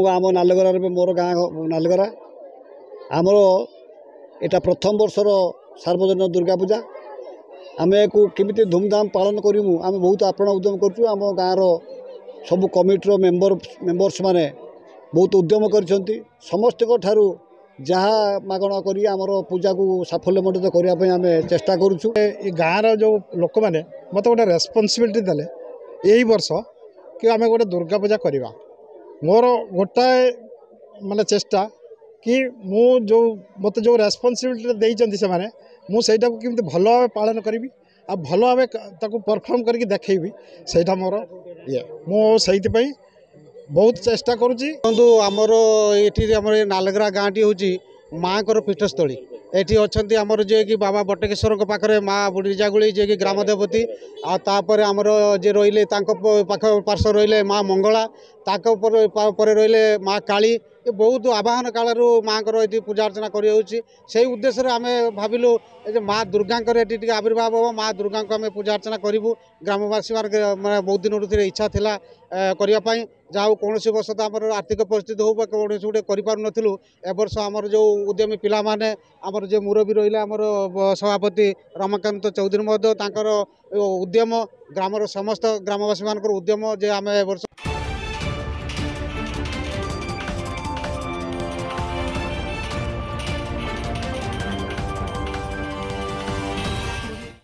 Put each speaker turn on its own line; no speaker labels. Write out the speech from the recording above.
आम नालगरा मोर गाँ नालगरा आमर यहाँ प्रथम वर्षर सार्वजनिक दुर्गा पूजा आम केमी धूमधाम पालन करूँ आम बहुत आपण उद्यम करूँ गाँव सबू कमिटर मेम्बर्स माने बहुत उद्यम कर समस्त जहाँ मागणा करी आमर पूजा को साफल्यमंडित करने आम चेष्टा करूँ।
गाँव जो लोक मैंने मत गोटे रेस्पॉन्सिबिलिटी देले यही वर्ष कि आम गोटे दुर्गा पूजा करवा मोर गोटाए माने चेष्टा कि मु जो मत जो रेस्पॉन्सिबिलिटी देइचंती से माने मु सेटा को किमते भलो भाव पालन करी आ भलो भाव ताको परफॉर्म करके देखैबी सेटा मोर ये मु सेति पई बहुत चेष्टा करूची।
आमर ये आम नालगरा गाँव टी हूँ माँ को पीठस्थली एटी अच्छा आमर जे कि बाबा बटेश्वर पाखे माँ बुढ़ीजागुड़ी जे कि ग्राम देवती आपर आमर जे रही पार्श्व रही माँ मंगला पर रही माँ काली ये बहुत आवाहन कालू माँ को पूजा अर्चना कर उद्देश्य आम भाविलु माँ दुर्गा आविर्भाव हम माँ दुर्गा को आम पूजा अर्चना करूँ ग्रामवासी मैं बहुत दिन इच्छा था करने जहाँ कौन वर्ष तो आम आर्थिक परिस्थिति हो कौन गोटे करूँ एवर्ष आमर जो उद्यमी पिला माने आमर जो मुरबी रही आमर सभापति रमाकांत चौधरी महोदय उद्यम ग्रामर समस्त ग्रामवासी मान उद्यम जे आम ए वर्ष